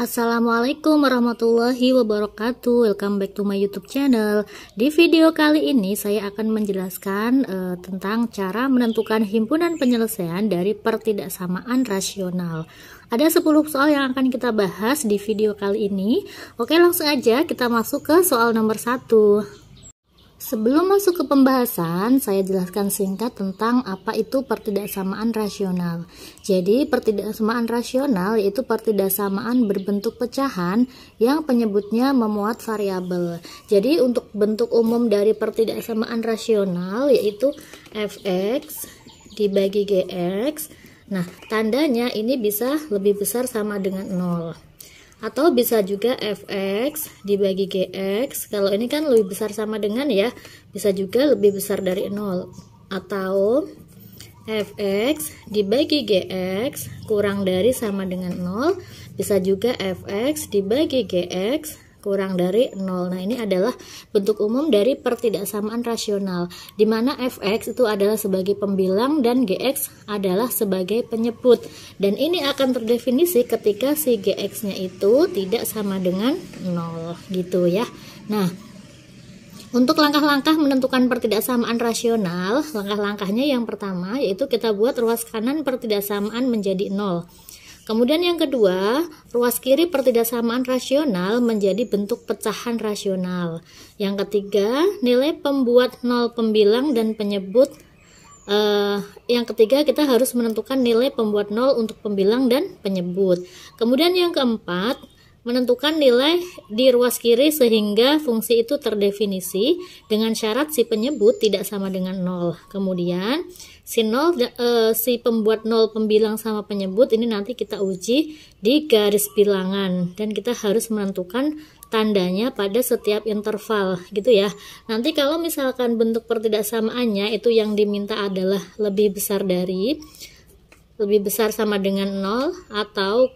Assalamualaikum warahmatullahi wabarakatuh. Welcome back to my YouTube channel. Di video kali ini saya akan menjelaskan tentang cara menentukan himpunan penyelesaian dari pertidaksamaan rasional. Ada 10 soal yang akan kita bahas di video kali ini. Oke, langsung aja kita masuk ke soal nomor 1. Sebelum masuk ke pembahasan, saya jelaskan singkat tentang apa itu pertidaksamaan rasional. Jadi, pertidaksamaan rasional yaitu pertidaksamaan berbentuk pecahan yang penyebutnya memuat variabel. Jadi, untuk bentuk umum dari pertidaksamaan rasional yaitu fx dibagi gx. Nah, tandanya ini bisa lebih besar sama dengan 0. Atau bisa juga fx dibagi gx. Kalau ini kan lebih besar sama dengan ya, bisa juga lebih besar dari 0. Atau fx dibagi gx kurang dari sama dengan 0. Bisa juga fx dibagi gx kurang dari 0. Nah, ini adalah bentuk umum dari pertidaksamaan rasional, di mana fx itu adalah sebagai pembilang dan gx adalah sebagai penyebut. Dan ini akan terdefinisi ketika si gx-nya itu tidak sama dengan 0 gitu ya. Nah, untuk langkah-langkah menentukan pertidaksamaan rasional, langkah-langkahnya yang pertama yaitu kita buat ruas kanan pertidaksamaan menjadi 0. Kemudian yang kedua, ruas kiri pertidaksamaan rasional menjadi bentuk pecahan rasional. Yang ketiga, nilai pembuat 0 pembilang dan penyebut. Yang ketiga, kita harus menentukan nilai pembuat 0 untuk pembilang dan penyebut. Kemudian yang keempat, menentukan nilai di ruas kiri sehingga fungsi itu terdefinisi dengan syarat si penyebut tidak sama dengan 0. Kemudian si pembuat 0 pembilang sama penyebut ini nanti kita uji di garis bilangan dan kita harus menentukan tandanya pada setiap interval gitu ya. Nanti kalau misalkan bentuk pertidaksamaannya itu yang diminta adalah lebih besar sama dengan 0 atau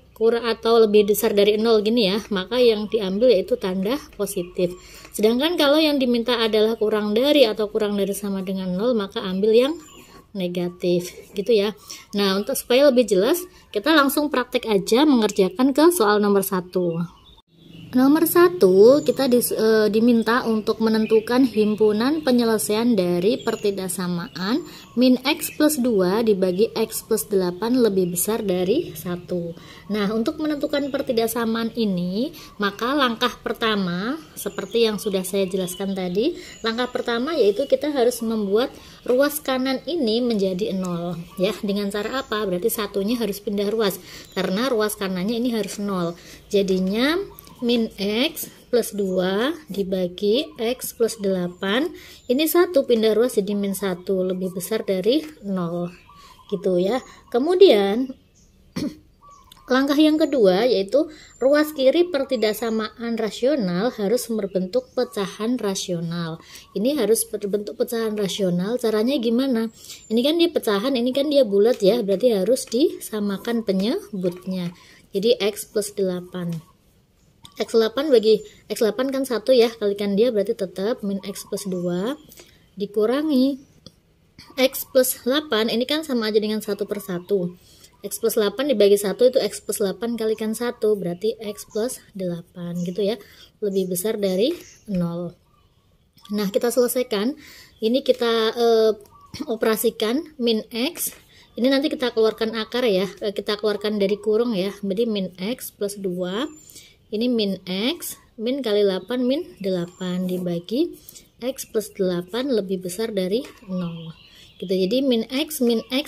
lebih besar dari 0 gini ya, maka yang diambil yaitu tanda positif. Sedangkan kalau yang diminta adalah kurang dari atau kurang dari sama dengan 0, maka ambil yang negatif gitu ya. Nah, untuk supaya lebih jelas, kita langsung praktek aja mengerjakan ke soal nomor 1. Nomor 1, kita diminta untuk menentukan himpunan penyelesaian dari pertidaksamaan min x plus 2 dibagi x plus 8 lebih besar dari 1. Nah, untuk menentukan pertidaksamaan ini, maka langkah pertama, seperti yang sudah saya jelaskan tadi, langkah pertama yaitu kita harus membuat ruas kanan ini menjadi 0. Ya, dengan cara apa? Berarti satunya harus pindah ruas, karena ruas kanannya ini harus 0. Jadinya min x plus 2 dibagi x plus 8 ini 1 pindah ruas jadi min 1 lebih besar dari 0 gitu ya. Kemudian langkah yang kedua yaitu ruas kiri pertidaksamaan rasional harus berbentuk pecahan rasional. Ini harus berbentuk pecahan rasional. Caranya gimana? Ini kan dia pecahan, ini kan dia bulat ya, berarti harus disamakan penyebutnya. Jadi x plus 8. X8 bagi X8 kan 1 ya, kalikan dia berarti tetap min X plus 2 dikurangi X plus 8, ini kan sama aja dengan 1 per 1. X plus 8 dibagi 1 itu X plus 8 kalikan 1, berarti X plus 8 gitu ya, lebih besar dari 0. Nah, kita selesaikan, ini kita operasikan min X, ini nanti kita keluarkan akar ya, kita keluarkan dari kurung ya, jadi min X plus 2 ini min x, min kali 8 min 8 dibagi x plus 8 lebih besar dari 0 gitu. Jadi min x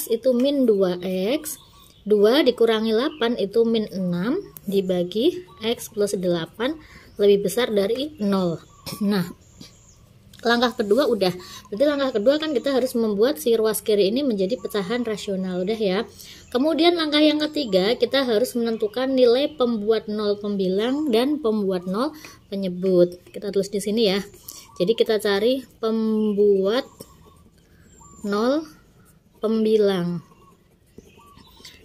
itu min 2x, 2 dikurangi 8 itu min 6 dibagi x plus 8 lebih besar dari 0. Nah, langkah kedua udah, berarti langkah kedua kan kita harus membuat si ruas kiri ini menjadi pecahan rasional, udah ya. Kemudian langkah yang ketiga, kita harus menentukan nilai pembuat 0 pembilang dan pembuat 0 penyebut. Kita tulis di sini ya. Jadi kita cari pembuat 0 pembilang.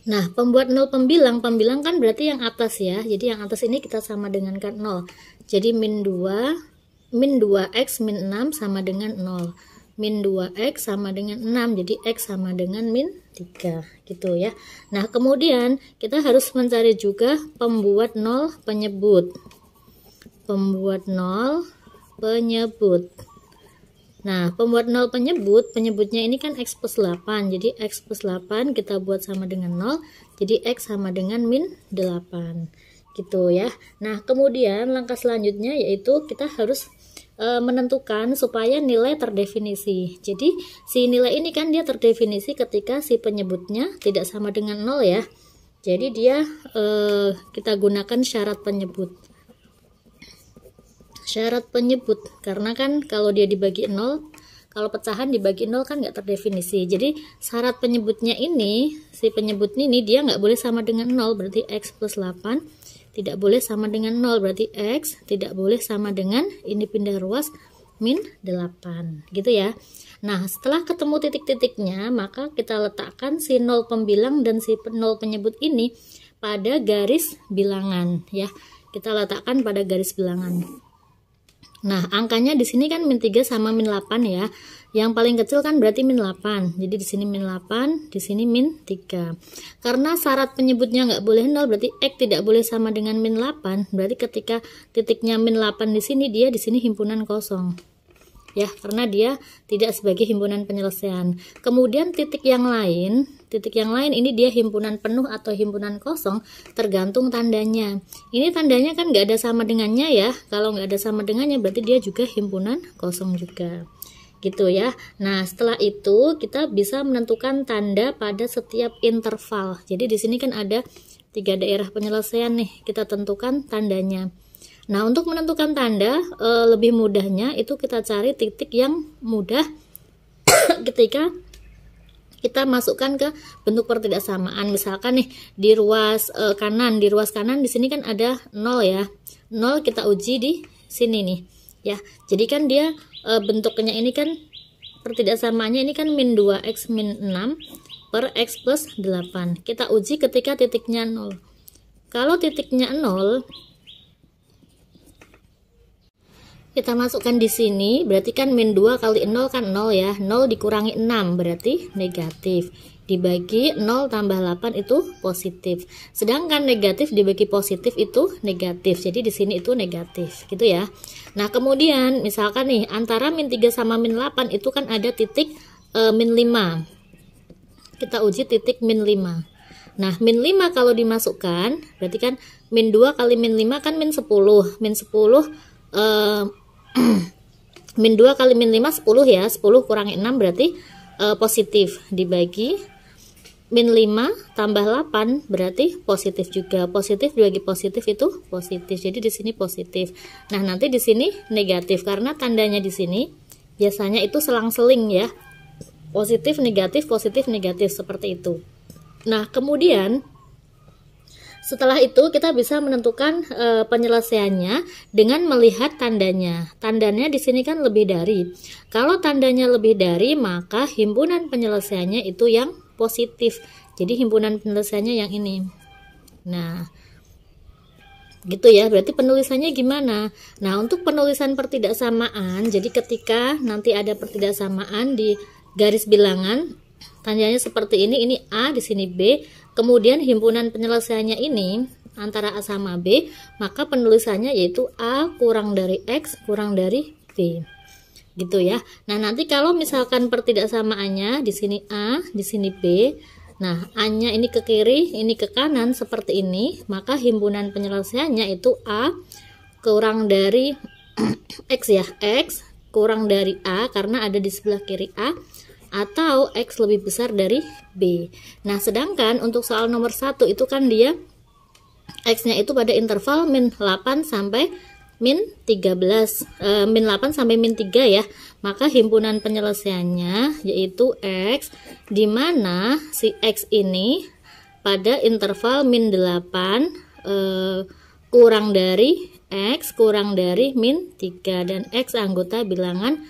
Nah, pembuat 0 pembilang kan berarti yang atas ya. Jadi yang atas ini kita sama dengankan 0. Jadi min 2x min 6 sama dengan 0. min 2x sama dengan 6, jadi x sama dengan min 3 gitu ya. Nah kemudian kita harus mencari juga pembuat nol penyebut. Pembuat nol penyebut. Nah pembuat nol penyebutnya ini kan x plus 8, jadi x plus 8 kita buat sama dengan 0, jadi x sama dengan min 8 gitu ya. Nah kemudian langkah selanjutnya yaitu kita harus menentukan supaya nilai terdefinisi. Jadi si nilai ini kan dia terdefinisi ketika si penyebutnya tidak sama dengan 0 ya. Jadi dia kita gunakan syarat penyebut. Syarat penyebut karena kan kalau dia dibagi 0, kalau pecahan dibagi 0 kan nggak terdefinisi. Jadi syarat penyebutnya ini, si penyebut ini dia nggak boleh sama dengan 0, berarti x plus 8 tidak boleh sama dengan 0, berarti x tidak boleh sama dengan, ini pindah ruas, min 8 gitu ya. Nah setelah ketemu titik-titiknya, maka kita letakkan si 0 pembilang dan si 0 penyebut ini pada garis bilangan ya. Kita letakkan pada garis bilangan. Nah angkanya di sini kan min 3 sama min 8 ya. Yang paling kecil kan berarti min 8. Jadi di sini min 8, di sini min 3. Karena syarat penyebutnya nggak boleh 0, berarti x tidak boleh sama dengan min 8. Berarti ketika titiknya min 8 di sini, dia di sini himpunan kosong. Ya, karena dia tidak sebagai himpunan penyelesaian. Kemudian titik yang lain ini dia himpunan penuh atau himpunan kosong, tergantung tandanya. Ini tandanya kan nggak ada sama dengannya ya. Kalau nggak ada sama dengannya berarti dia juga himpunan kosong juga. Gitu ya. Nah setelah itu kita bisa menentukan tanda pada setiap interval. Jadi di sini kan ada 3 daerah penyelesaian nih, kita tentukan tandanya. Nah untuk menentukan tanda lebih mudahnya itu kita cari titik yang mudah ketika kita masukkan ke bentuk pertidaksamaan. Misalkan nih di ruas kanan, di sini kan ada 0 ya. 0 kita uji di sini nih ya. Jadi kan dia bentuknya ini kan pertidaksamaannya ini kan min 2x min 6 per x plus 8. Kita uji ketika titiknya 0. Kalau titiknya 0, kita masukkan di sini, berarti kan min 2 kali 0 kan 0 ya. 0 dikurangi 6 berarti negatif. Dibagi 0 tambah 8 itu positif. Sedangkan negatif dibagi positif itu negatif. Jadi di sini itu negatif, gitu ya. Nah, kemudian misalkan nih antara min 3 sama min 8 itu kan ada titik min 5. Kita uji titik min 5. Nah, min 5 kalau dimasukkan, berarti kan min 2 kali min 5 kan min 10. Min 10 min 2 kali min 5 10 ya. 10 kurangi 6 berarti positif, dibagi min 5 tambah 8 berarti positif juga. Positif dibagi positif itu positif. Jadi di sini positif. Nah, nanti di sini negatif karena tandanya di sini biasanya itu selang-seling ya. Positif negatif seperti itu. Nah, kemudian setelah itu kita bisa menentukan penyelesaiannya dengan melihat tandanya. Tandanya di sini kan lebih dari. Kalau tandanya lebih dari, maka himpunan penyelesaiannya itu yang positif. Jadi himpunan penyelesaiannya yang ini. Nah, gitu ya. Berarti penulisannya gimana? Nah, untuk penulisan pertidaksamaan, jadi ketika nanti ada pertidaksamaan di garis bilangan, tandanya seperti ini A, di sini B. Kemudian himpunan penyelesaiannya ini antara A sama B, maka penulisannya yaitu A kurang dari X kurang dari B. Gitu ya. Nah, nanti kalau misalkan pertidaksamaannya di sini A, di sini B. Nah, A-nya ini ke kiri, ini ke kanan seperti ini, maka himpunan penyelesaiannya itu A kurang dari X ya. X kurang dari A karena ada di sebelah kiri A, atau X lebih besar dari B. Nah, sedangkan untuk soal nomor 1 itu kan dia X-nya itu pada interval min 8 sampai min 13, min 8 sampai min 3 ya. Maka himpunan penyelesaiannya yaitu X, di mana si X ini pada interval min 8 kurang dari X kurang dari min 3, dan X anggota bilangan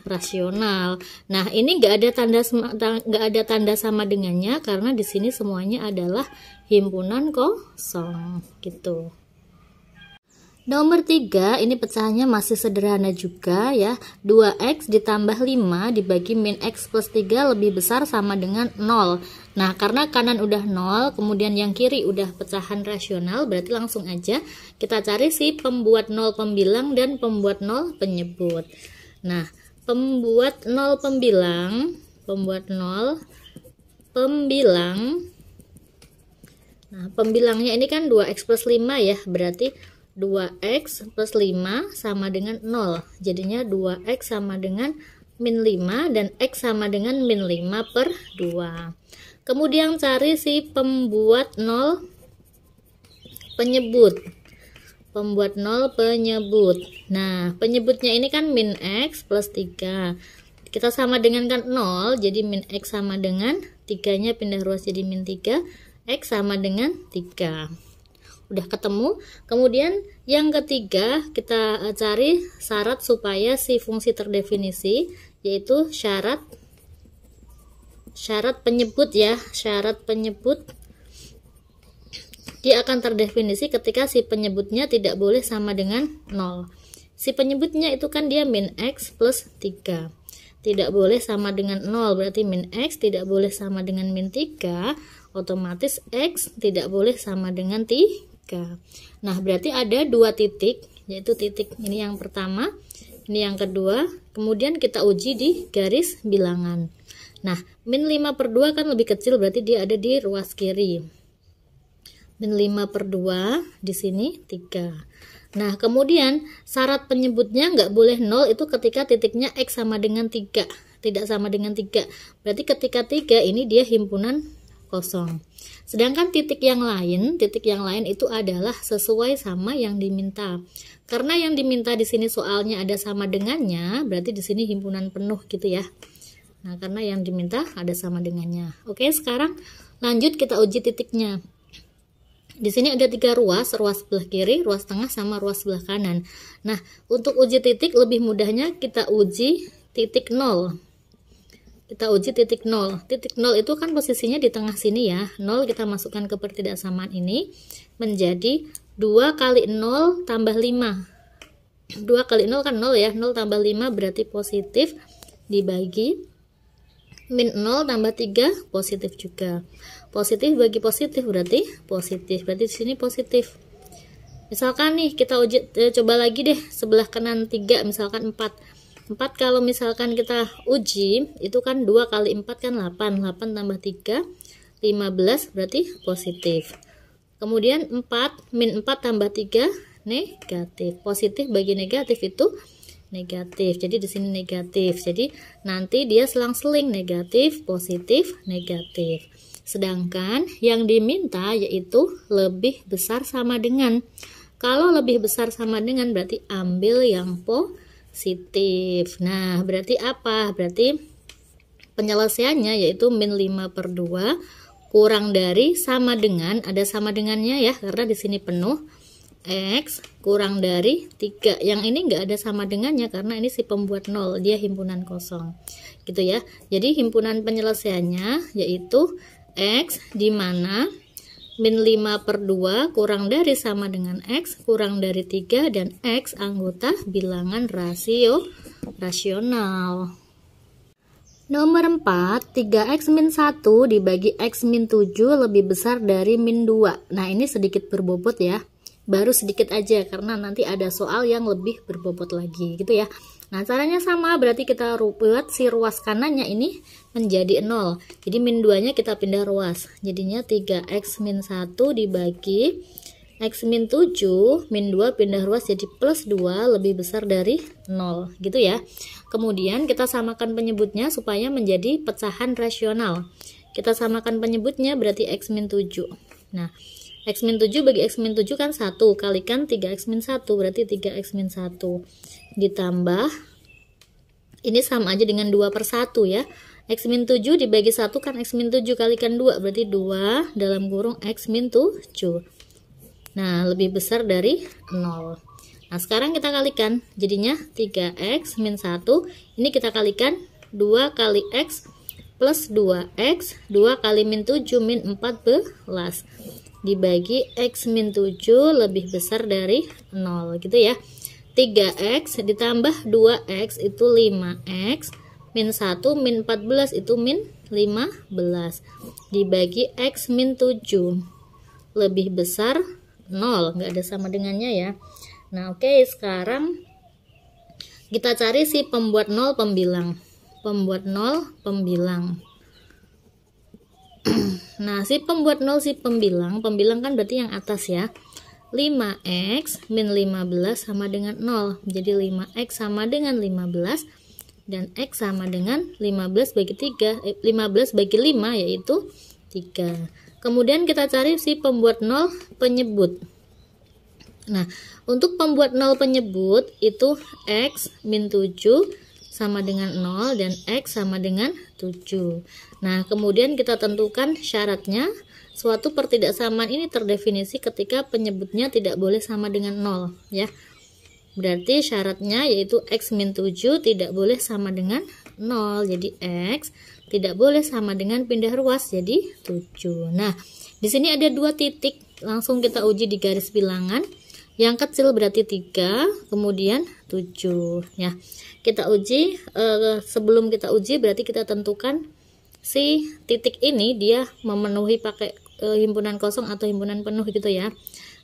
rasional. Nah, ini nggak ada tanda sama dengannya karena di sini semuanya adalah himpunan kosong gitu. Nomor 3, ini pecahannya masih sederhana juga ya. 2x ditambah 5 dibagi min x plus 3 lebih besar sama dengan 0. Nah, karena kanan udah 0, kemudian yang kiri udah pecahan rasional, berarti langsung aja kita cari si pembuat 0 pembilang dan pembuat 0 penyebut. Nah, pembuat 0 pembilang, nah, pembilangnya ini kan 2x plus 5 ya, berarti 2x plus 5 sama dengan 0. Jadinya 2x sama dengan min 5 dan x sama dengan min 5 per 2. Kemudian cari si pembuat 0 penyebut. Nah, penyebutnya ini kan min x plus 3. Kita sama dengan kan 0, jadi min x sama dengan 3-nya pindah ruas jadi min 3, x sama dengan 3. Udah ketemu. Kemudian yang ketiga kita cari syarat supaya si fungsi terdefinisi, yaitu syarat penyebut ya. Syarat penyebut dia akan terdefinisi ketika si penyebutnya tidak boleh sama dengan 0. Si penyebutnya itu kan dia min x plus 3, tidak boleh sama dengan 0, berarti min x tidak boleh sama dengan min 3, otomatis x tidak boleh sama dengan 3. Nah, berarti ada 2 titik, yaitu titik ini yang pertama, ini yang kedua, kemudian kita uji di garis bilangan. Nah, min 5 per 2 kan lebih kecil, berarti dia ada di ruas kiri. Min 5 per 2 di sini 3. Nah, kemudian syarat penyebutnya nggak boleh 0 itu ketika titiknya x sama dengan 3, tidak sama dengan 3. Berarti ketika 3 ini dia himpunan kosong. Sedangkan titik yang lain itu adalah sesuai sama yang diminta. Karena yang diminta di sini soalnya ada sama dengannya, berarti di sini himpunan penuh gitu ya. Nah, karena yang diminta ada sama dengannya. Oke, sekarang lanjut kita uji titiknya. Di sini ada 3 ruas sebelah kiri, ruas tengah sama ruas sebelah kanan. Nah, untuk uji titik lebih mudahnya kita uji titik 0. Kita uji titik 0. Titik 0 itu kan posisinya di tengah sini ya. 0 kita masukkan ke pertidaksamaan ini menjadi 2 kali 0 tambah 5. 2 kali 0 kan 0 ya. 0 tambah 5 berarti positif, dibagi min 0 tambah 3 positif juga. Positif bagi positif berarti positif. Berarti di sini positif. Misalkan nih kita uji, coba lagi deh sebelah kanan 3, misalkan 4. 4 kalau misalkan kita uji itu kan 2 kali 4 kan 8 tambah 3 15 berarti positif. Kemudian 4 min 4 tambah 3 negatif. Positif bagi negatif itu negatif, jadi di sini negatif. Jadi nanti dia selang-seling negatif positif negatif. Sedangkan yang diminta yaitu lebih besar sama dengan. Kalau lebih besar sama dengan berarti ambil yang positif. Nah, berarti apa? Berarti penyelesaiannya yaitu min 5 per 2 kurang dari sama dengan, ada sama dengannya ya, karena di sini penuh, x kurang dari 3. Yang ini enggak ada sama dengannya karena ini si pembuat 0, dia himpunan kosong. Gitu ya. Jadi himpunan penyelesaiannya yaitu x di mana min 5 per 2 kurang dari sama dengan x kurang dari 3 dan x anggota bilangan rasional. Nomor 4, 3x min 1 dibagi x min 7 lebih besar dari min 2. Nah, ini sedikit berbobot ya. Baru sedikit aja karena nanti ada soal yang lebih berbobot lagi gitu ya. Nah, caranya sama, berarti kita buat si ruas kanannya ini menjadi 0. Jadi min 2-nya kita pindah ruas. Jadinya 3x min 1 dibagi x min 7, min 2 pindah ruas jadi plus 2 lebih besar dari 0. Gitu ya. Kemudian kita samakan penyebutnya supaya menjadi pecahan rasional. Kita samakan penyebutnya berarti x min 7. Nah, x min 7 bagi x min 7 kan 1, kalikan 3x min 1 berarti 3x min 1 ditambah, ini sama aja dengan 2 per 1 ya, x min 7 dibagi 1 kan x min 7 kalikan 2 berarti 2 dalam kurung x min 7. Nah, lebih besar dari 0. Nah, sekarang kita kalikan, jadinya 3x min 1, ini kita kalikan 2 kali x plus 2x, 2 kali min 7 min 14. dibagi X min 7 lebih besar dari 0 gitu ya. 3X ditambah 2X itu 5X, min 1 min 14 itu min 15, dibagi X min 7 lebih besar 0, nggak ada sama dengannya ya. Nah oke, sekarang kita cari si pembuat 0 pembilang. Pembuat 0 pembilang. Nah si pembuat 0 si pembilang kan berarti yang atas ya. 5X min 15 sama dengan 0, jadi 5X sama dengan 15 dan X sama dengan 15 bagi 3, 15 bagi 5 yaitu 3. Kemudian kita cari si pembuat 0 penyebut. Nah untuk pembuat 0 penyebut itu X min 7 sama dengan 0 dan X sama dengan 7. Nah kemudian kita tentukan syaratnya. Suatu pertidaksamaan ini terdefinisi ketika penyebutnya tidak boleh sama dengan 0 ya. Berarti syaratnya yaitu X min 7 tidak boleh sama dengan 0. Jadi X tidak boleh sama dengan pindah ruas jadi 7. Nah, di sini ada 2 titik. Langsung kita uji di garis bilangan. Yang kecil berarti 3, kemudian 7 ya. Kita uji sebelum kita uji berarti kita tentukan si titik ini dia memenuhi pakai himpunan kosong atau himpunan penuh gitu ya.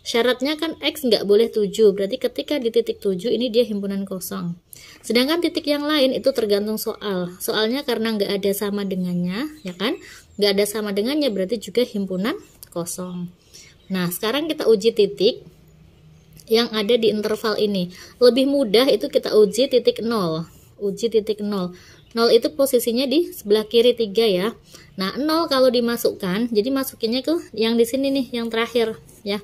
Syaratnya kan X nggak boleh 7, berarti ketika di titik 7 ini dia himpunan kosong. Sedangkan titik yang lain itu tergantung soal. Soalnya karena nggak ada sama dengannya, ya kan? Nggak ada sama dengannya berarti juga himpunan kosong. Nah, sekarang kita uji titik yang ada di interval ini. Lebih mudah itu kita uji titik 0. Uji titik 0. 0 itu posisinya di sebelah kiri 3 ya. Nah, 0 kalau dimasukkan, jadi masukinnya ke yang di sini nih, yang terakhir ya.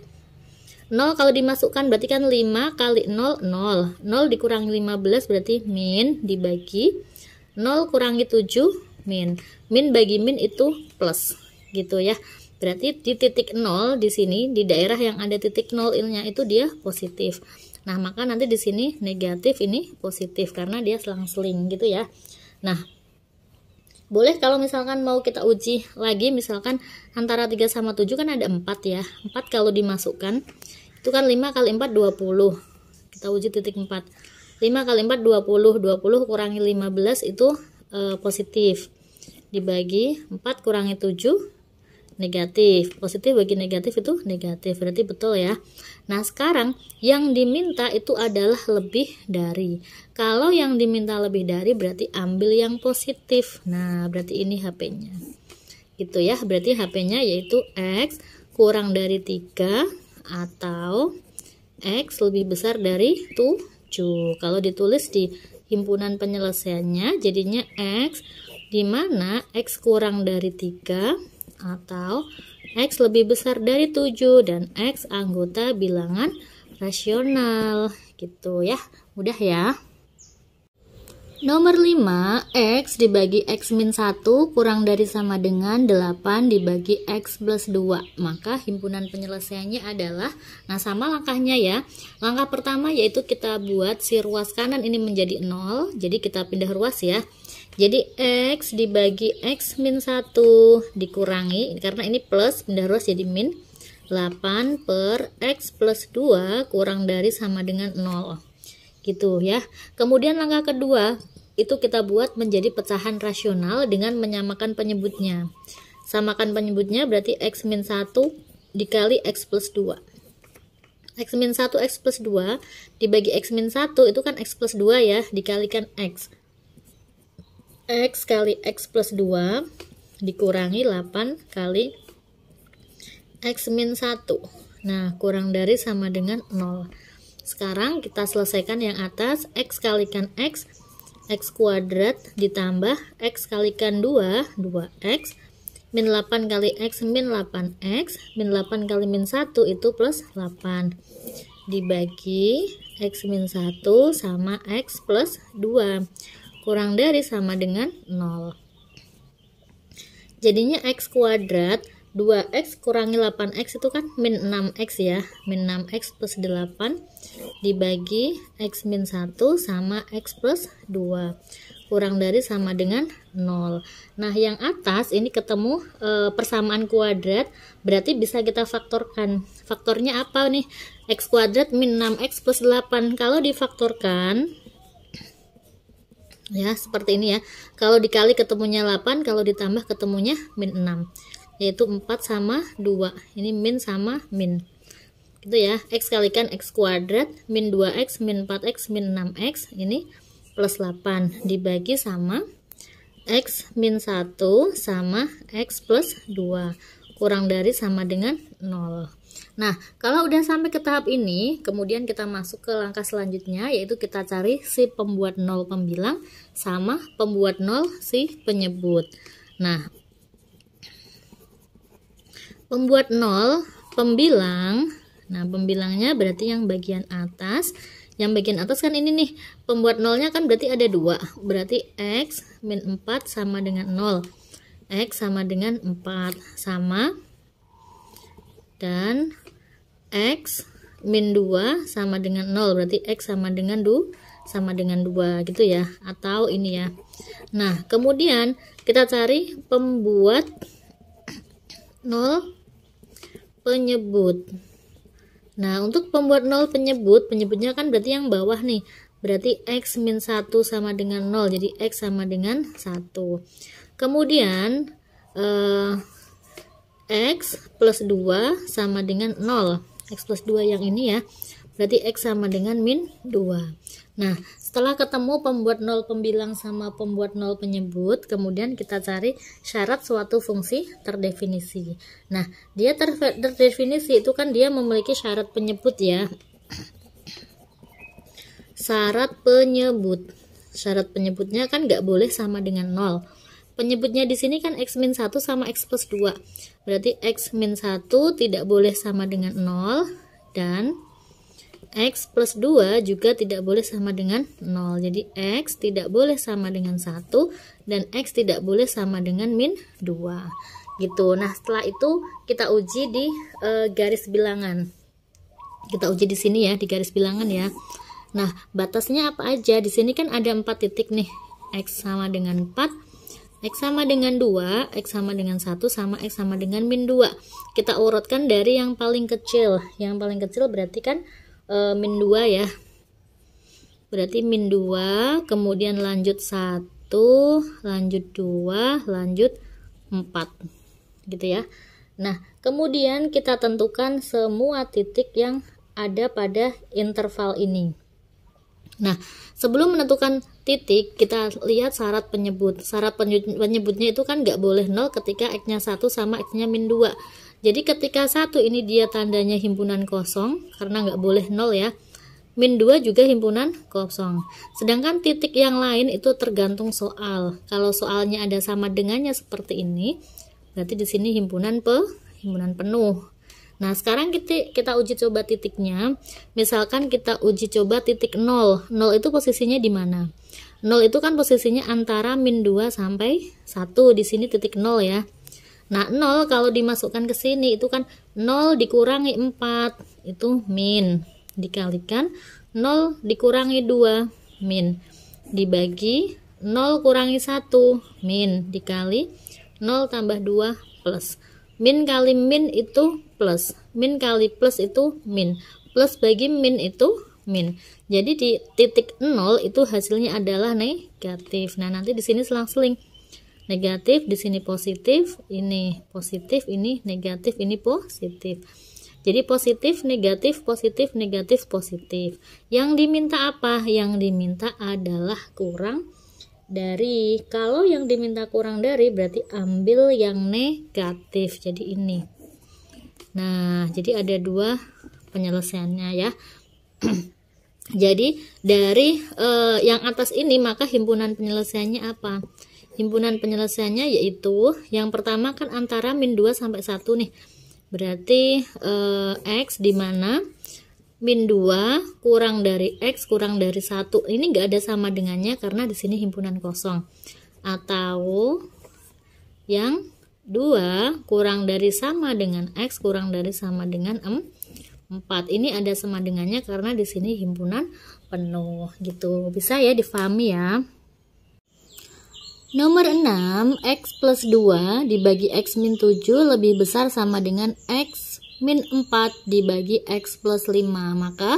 0 kalau dimasukkan berarti kan 5 kali 0, 0. 0 dikurangi 15 berarti min dibagi 0 kurangi 7 min. Min bagi min itu plus gitu ya. Berarti di titik 0 di sini, di daerah yang ada titik 0-nya itu dia positif. Nah, maka nanti di sini negatif, ini positif karena dia selang-seling gitu ya. Nah, boleh kalau misalkan mau kita uji lagi, misalkan antara 3 sama 7 kan ada 4 ya. 4 kalau dimasukkan, itu kan 5 kali 4, 20. Kita uji titik 4. 5 kali 4, 20. 20 kurangi 15 itu positif. Dibagi 4 kurangi 7, negatif. Positif bagi negatif itu negatif, berarti betul ya. Nah sekarang yang diminta itu adalah lebih dari. Kalau yang diminta lebih dari berarti ambil yang positif. Nah berarti ini HP-nya gitu ya. Berarti HP-nya yaitu X kurang dari 3 atau X lebih besar dari 7. Kalau ditulis di himpunan penyelesaiannya jadinya X dimana X kurang dari 3 atau X lebih besar dari 7 dan X anggota bilangan rasional gitu ya. Mudah ya. Nomor 5, X dibagi X min 1 kurang dari sama dengan 8 dibagi X plus 2. Maka himpunan penyelesaiannya adalah, nah sama langkahnya ya. Langkah pertama yaitu kita buat si ruas kanan ini menjadi 0. Jadi kita pindah ruas ya. Jadi X dibagi X min 1 dikurangi, karena ini plus, pindah ruas jadi min, 8 per X plus 2 kurang dari sama dengan 0 gitu ya. Kemudian langkah kedua itu kita buat menjadi pecahan rasional dengan menyamakan penyebutnya. Samakan penyebutnya berarti X min 1 dikali X plus 2. X min 1 X plus 2 dibagi X min 1 itu kan X plus 2 ya, dikalikan X. X kali X plus 2 dikurangi 8 kali X min 1. Nah, kurang dari sama dengan 0. Sekarang kita selesaikan yang atas. X kalikan X, X kuadrat ditambah X kalikan 2, 2X. Min 8 kali X, min 8X. Min 8 kali min 1 itu plus 8. Dibagi X min 1 sama X plus 2. Kurang dari sama dengan 0. Jadinya X kuadrat 2X kurangi 8X itu kan min 6X ya. Min 6X plus 8 dibagi X min 1 sama X plus 2. kurang dari sama dengan 0. Nah, yang atas ini ketemu persamaan kuadrat, berarti bisa kita faktorkan. Faktornya apa nih? X kuadrat min 6x plus 8. Kalau difaktorkan, ya seperti ini ya. Kalau dikali ketemunya 8, kalau ditambah ketemunya min 6. Yaitu 4 sama 2. Ini min sama min. Gitu ya. X kalikan X kuadrat min 2x min 4x min 6x. Ini plus 8 dibagi sama X min 1 sama X plus 2 kurang dari sama dengan 0. Nah, kalau udah sampai ke tahap ini, kemudian kita masuk ke langkah selanjutnya, yaitu kita cari si pembuat 0 pembilang sama pembuat 0 si penyebut. Nah, pembuat 0 pembilang, nah pembilangnya berarti yang bagian atas. Yang bagian atas kan ini nih, pembuat nolnya kan berarti ada 2, berarti X min 4 sama dengan 0, X sama dengan 4 sama, dan X min 2 sama dengan 0, berarti X sama dengan 2 gitu ya, atau ini ya. Nah, kemudian kita cari pembuat 0 penyebut. Nah, untuk pembuat 0 penyebutnya kan berarti yang bawah nih. Berarti X min 1 sama dengan 0. Jadi X sama dengan 1. Kemudian X plus 2 sama dengan 0. X plus 2 yang ini ya. Berarti X sama dengan min 2. Nah, setelah ketemu pembuat 0 pembilang sama pembuat 0 penyebut, kemudian kita cari syarat suatu fungsi terdefinisi. Nah, dia terdefinisi itu kan dia memiliki syarat penyebut ya. Syarat penyebut. Syarat penyebutnya kan nggak boleh sama dengan 0. Penyebutnya di sini kan X min 1 sama X plus 2. Berarti X min 1 tidak boleh sama dengan 0, dan X plus 2 juga tidak boleh sama dengan 0. Jadi X tidak boleh sama dengan 1 dan X tidak boleh sama dengan min 2 gitu. Nah, setelah itu kita uji di garis bilangan. Kita uji di sini ya, di garis bilangan ya. Nah, batasnya apa aja? Di sini kan ada 4 titik nih. X sama dengan 4, X sama dengan 2, X sama dengan 1, sama X sama dengan min 2. Kita urutkan dari yang paling kecil. Yang paling kecil berarti kan min 2 ya, berarti min 2, kemudian lanjut 1, lanjut 2, lanjut 4 gitu ya. Nah, kemudian kita tentukan semua titik yang ada pada interval ini. Nah, sebelum menentukan titik, kita lihat syarat penyebut. Syarat penyebutnya itu kan nggak boleh 0 ketika X-nya 1 sama X-nya min 2. Jadi ketika 1 ini dia tandanya himpunan kosong, karena nggak boleh 0 ya. Min 2 juga himpunan kosong. Sedangkan titik yang lain itu tergantung soal. Kalau soalnya ada sama dengannya seperti ini, berarti di sini himpunan penuh. Nah, sekarang kita uji coba titiknya. Misalkan kita uji coba titik 0. 0 itu posisinya di mana? 0 itu kan posisinya antara min 2 sampai 1. Di sini titik 0 ya. Nah, 0 kalau dimasukkan ke sini itu kan 0 dikurangi 4, itu min. Dikalikan 0 dikurangi 2, min. Dibagi 0 kurangi 1, min. Dikali 0 tambah 2, plus. Min kali min itu plus. Min kali plus itu min. Plus bagi min itu min. Jadi di titik 0 itu hasilnya adalah negatif. Nah, nanti di sini selang-seling. Negatif, di sini positif, ini positif, ini negatif, ini positif. Jadi positif, negatif, positif, negatif, positif. Yang diminta apa? Yang diminta adalah kurang dari. Kalau yang diminta kurang dari berarti ambil yang negatif. Jadi ini. Nah, jadi ada 2 penyelesaiannya ya. Jadi dari yang atas ini maka himpunan penyelesaiannya apa? Himpunan penyelesaiannya yaitu yang pertama kan antara min 2 sampai 1 nih. Berarti X di mana min 2 kurang dari X kurang dari 1. Ini enggak ada sama dengannya karena di sini himpunan kosong. Atau yang 2 kurang dari sama dengan X kurang dari sama dengan 4. Ini ada sama dengannya karena di sini himpunan penuh gitu. Bisa ya difahami ya. Nomor 6, X plus 2 dibagi X min 7 lebih besar sama dengan X min 4 dibagi X plus 5. Maka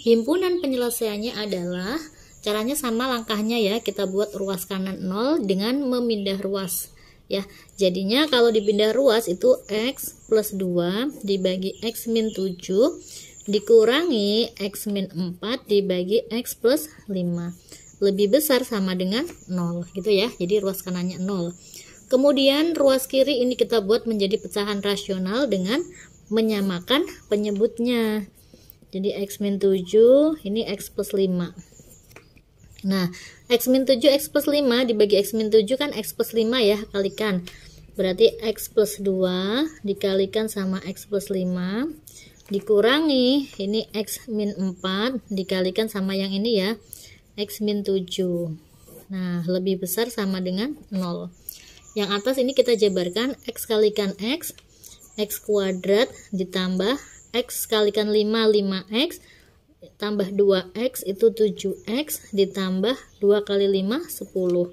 himpunan penyelesaiannya adalah, caranya sama langkahnya ya, kita buat ruas kanan 0 dengan memindah ruas ya. Jadinya kalau dipindah ruas itu X plus 2 dibagi X min 7 dikurangi X min 4 dibagi X plus 5 lebih besar sama dengan 0 gitu ya. Jadi ruas kanannya 0. Kemudian ruas kiri ini kita buat menjadi pecahan rasional dengan menyamakan penyebutnya. Jadi X min 7 ini X plus 5. Nah, X min 7 X plus 5 dibagi X min 7 kan X plus 5 ya, kalikan. Berarti X plus 2 dikalikan sama X plus 5 dikurangi ini X min 4 dikalikan sama yang ini ya, X min 7. Nah, lebih besar sama dengan 0. Yang atas ini kita jabarkan, X kalikan X kuadrat ditambah X kalikan 5, 5X tambah 2X itu 7X ditambah 2 kali 5, 10.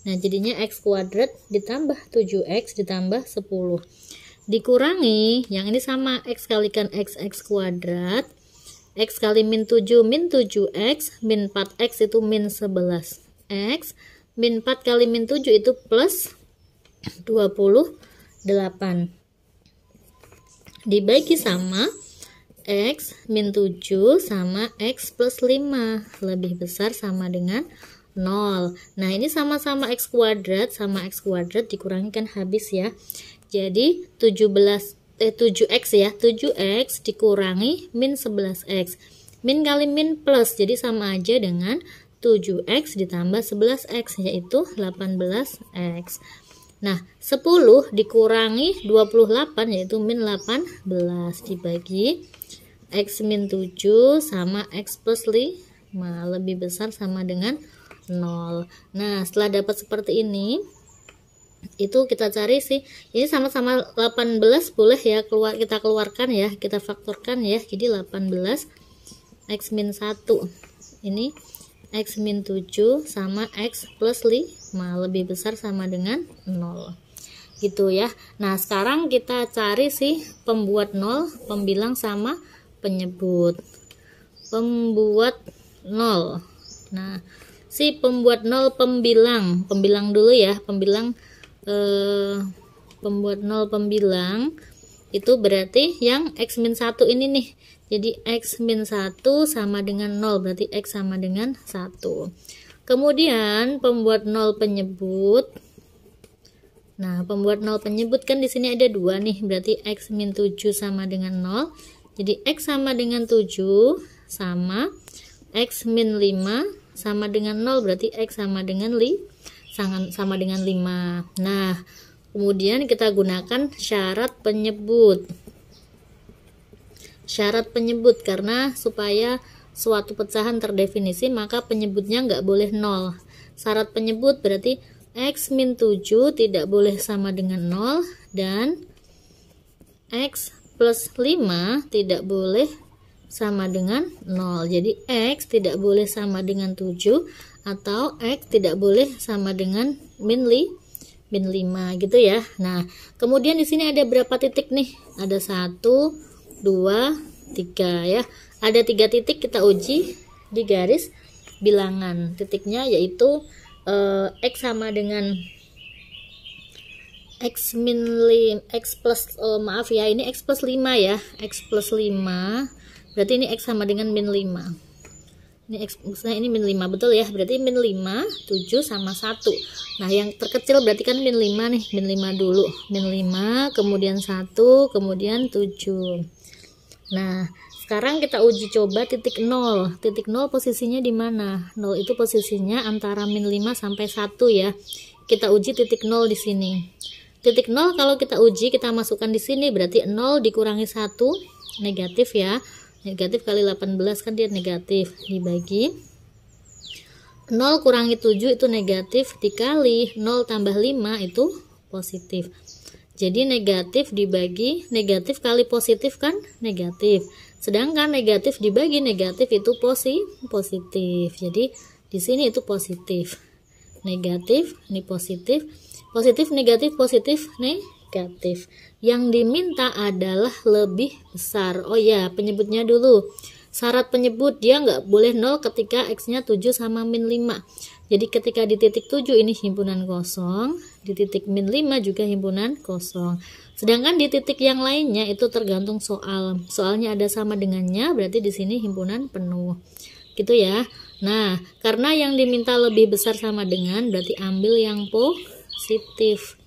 Nah, jadinya X kuadrat ditambah 7X ditambah 10. Dikurangi, yang ini sama, X kalikan X kuadrat. X kali min 7 min 7X, min 4X itu min 11X, min 4 kali min 7 itu plus 28. Dibagi sama X min 7 sama X plus 5 lebih besar sama dengan 0. Nah, ini sama-sama X kuadrat sama X kuadrat dikurangi kan habis ya. Jadi 7x ya, 7x dikurangi min 11x. Min kali min plus, jadi sama aja dengan 7x ditambah 11x, yaitu 18x. Nah, 10 dikurangi 28 yaitu min 18 dibagi X min 7 sama X plus 5 lebih besar sama dengan 0. Nah, setelah dapat seperti ini, itu kita cari sih, ini sama-sama 18 boleh ya, kita keluarkan ya, kita faktorkan ya. Jadi 18 X min 1 ini X min 7 sama X plus 5 lebih besar sama dengan 0 gitu ya. Nah, sekarang kita cari sih pembuat 0, pembilang sama penyebut. Pembuat 0. Nah, si pembuat 0 pembilang dulu ya, pembuat 0 pembilang itu berarti yang X min 1 ini nih. Jadi X min 1 sama dengan 0, berarti X sama dengan 1. Kemudian pembuat 0 penyebut. Nah, pembuat 0 penyebut kan di sini ada 2 nih, berarti X min 7 sama dengan 0. Jadi X sama dengan 7 sama X min 5 sama dengan 0, berarti X sama dengan 5. Nah, kemudian kita gunakan syarat penyebut. Syarat penyebut karena supaya suatu pecahan terdefinisi maka penyebutnya nggak boleh 0. Syarat penyebut berarti X min 7 tidak boleh sama dengan 0 dan X plus 5 tidak boleh sama dengan 0. Jadi X tidak boleh sama dengan 7 atau X tidak boleh sama dengan min 5 gitu ya. Nah, kemudian di sini ada berapa titik nih? Ada 1, 2, 3 ya. Ada 3 titik, kita uji di garis bilangan. Titiknya yaitu X sama dengan X min 5, X plus maaf ya, ini X plus 5 ya. X plus 5. Berarti ini X sama dengan min 5. Ini X, misalnya ini min 5 betul ya, berarti min 5, 7 sama 1. Nah, yang terkecil berarti kan min 5 nih, min 5 dulu, min 5, kemudian 1, kemudian 7. Nah, sekarang kita uji coba titik 0. Titik 0 posisinya di mana? 0 itu posisinya antara min 5 sampai 1 ya. Kita uji titik 0 di sini. Titik 0 kalau kita uji, kita masukkan di sini, berarti 0 dikurangi 1, negatif ya. Negatif kali 18 kan dia negatif, dibagi 0 kurangi 7 itu negatif, dikali 0 tambah 5 itu positif. Jadi negatif dibagi negatif kali positif kan negatif, sedangkan negatif dibagi negatif itu positif. Jadi di sini itu positif. negatif, ini positif, positif, negatif, positif, negatif. Yang diminta adalah lebih besar. Oh ya, penyebutnya dulu. Syarat penyebut, dia nggak boleh 0 ketika X-nya 7 sama min 5. Jadi ketika di titik 7 ini himpunan kosong, di titik min 5 juga himpunan kosong. Sedangkan di titik yang lainnya itu tergantung soal. Soalnya ada sama dengannya, berarti di sini himpunan penuh. Gitu ya. Nah, karena yang diminta lebih besar sama dengan, berarti ambil yang positif.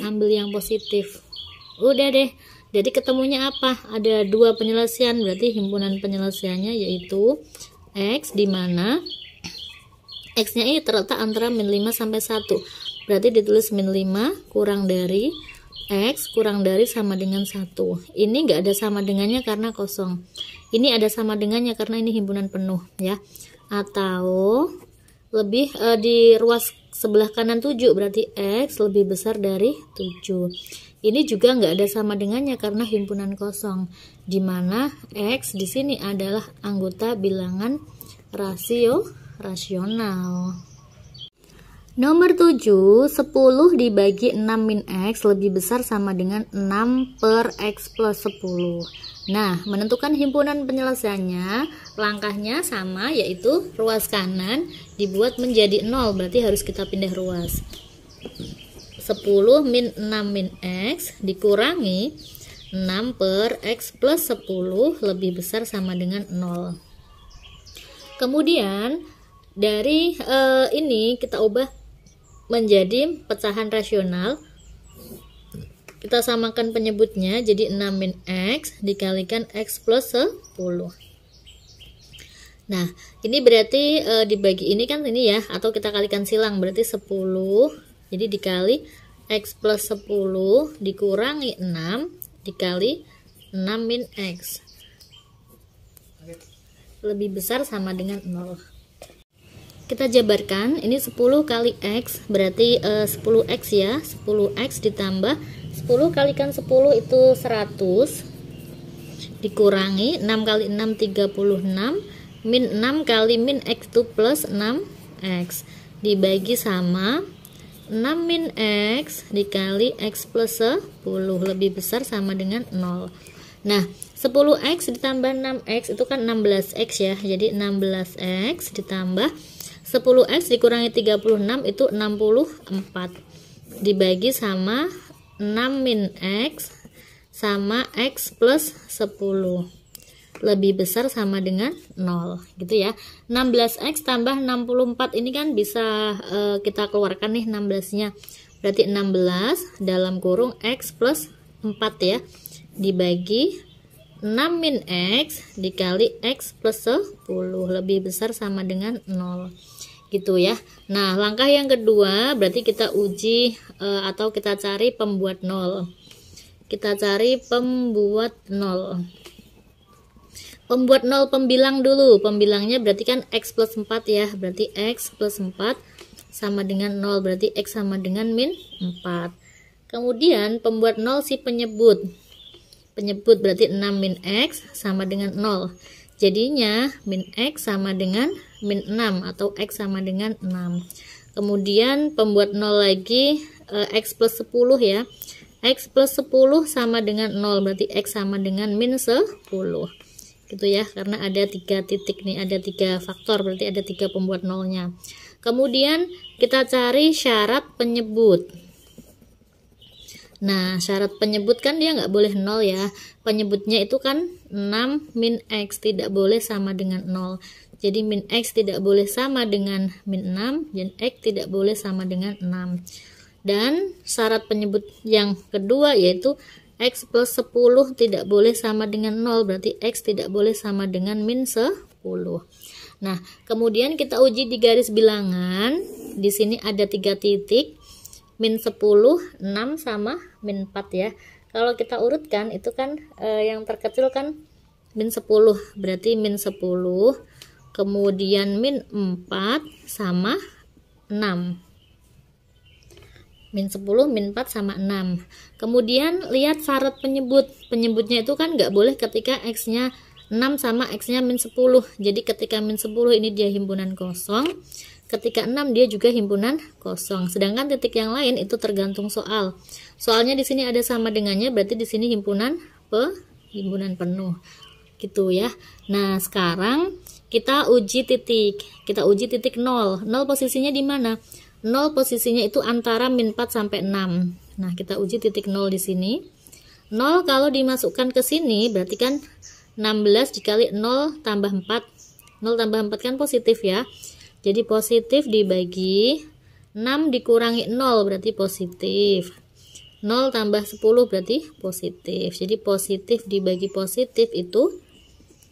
Ambil yang positif. Udah deh. Jadi ketemunya apa? Ada dua penyelesaian, berarti himpunan penyelesaiannya yaitu X, di mana X-nya ini terletak antara min 5 sampai 1. Berarti ditulis min 5 kurang dari X kurang dari sama dengan 1. Ini enggak ada sama dengannya karena kosong. Ini ada sama dengannya karena ini himpunan penuh ya. Atau lebih di ruas sebelah kanan 7, berarti X lebih besar dari 7. Ini juga enggak ada sama dengannya karena himpunan kosong, di mana X di sini adalah anggota bilangan rasional. Nomor 7, 10 dibagi 6 min X lebih besar sama dengan 6 per X plus 10. Nah, menentukan himpunan penyelesaiannya, langkahnya sama, yaitu ruas kanan dibuat menjadi 0, berarti harus kita pindah ruas. 10 min 6 min X dikurangi 6 per X plus 10 lebih besar sama dengan 0. Kemudian dari ini kita ubah menjadi pecahan rasional. Kita samakan penyebutnya jadi 6 min X dikalikan X plus 10. Nah, ini berarti dibagi ini kan ini ya, atau kita kalikan silang, berarti 10. Jadi dikali X plus 10 dikurangi 6 dikali 6 min X lebih besar sama dengan 0. Kita jabarkan, ini 10 kali X berarti 10X ya, 10X ditambah 10 kalikan 10 itu 100 dikurangi 6 kali 6 36 min 6 kali min X itu plus 6X dibagi sama 6 min X dikali X plus 10 lebih besar sama dengan 0. Nah, 10X ditambah 6X itu kan 16X ya. Jadi 16X ditambah 10X dikurangi 36 itu 64. Dibagi sama 6 min X sama X plus 10. Lebih besar sama dengan 0 gitu ya. 16X tambah 64 ini kan bisa kita keluarkan nih 16-nya. Berarti 16 dalam kurung X plus 4 ya. Dibagi 6 min X dikali X plus 10 lebih besar sama dengan 0 gitu ya. Nah, langkah yang kedua berarti kita uji atau kita cari pembuat 0. Kita cari pembuat 0. Pembuat 0 pembilang dulu. Pembilangnya berarti kan X plus 4 ya. Berarti X plus 4 sama dengan 0. Berarti X sama dengan min 4. Kemudian pembuat 0 si penyebut. Penyebut berarti 6 min X sama dengan 0. Jadinya min X sama dengan min 6 atau X sama dengan 6. Kemudian pembuat 0 lagi X plus 10 ya. X plus 10 sama dengan 0. Berarti X sama dengan min 10. Gitu ya, karena ada 3 titik nih, ada 3 faktor, berarti ada 3 pembuat nolnya. Kemudian kita cari syarat penyebut. Nah, syarat penyebut kan dia nggak boleh 0 ya. Penyebutnya itu kan 6 min X tidak boleh sama dengan 0. Jadi min X tidak boleh sama dengan min 6 dan X tidak boleh sama dengan 6. Dan syarat penyebut yang kedua yaitu X plus 10 tidak boleh sama dengan 0, berarti X tidak boleh sama dengan min 10. Nah, kemudian kita uji di garis bilangan. Di sini ada 3 titik, min 10, 6 sama min 4 ya. Kalau kita urutkan itu kan yang terkecil kan min 10, berarti min 10, kemudian min 4 sama 6. Min 10, min 4 sama 6. Kemudian lihat syarat penyebut. Penyebutnya itu kan nggak boleh ketika X-nya 6 sama X-nya min 10. Jadi ketika min 10 ini dia himpunan kosong. ketika 6 dia juga himpunan kosong. Sedangkan titik yang lain itu tergantung soal. Soalnya di sini ada sama dengannya, berarti di sini himpunan penuh. Gitu ya. Nah, sekarang kita uji titik. Kita uji titik 0. 0 posisinya di mana? 0 posisinya itu antara min 4 sampai 6. Nah, kita uji titik 0 di sini. 0 kalau dimasukkan ke sini berarti kan 16 dikali 0 tambah 4. 0 tambah 4 kan positif ya. Jadi positif dibagi 6 dikurangi 0 berarti positif. 0 tambah 10 berarti positif. Jadi positif dibagi positif itu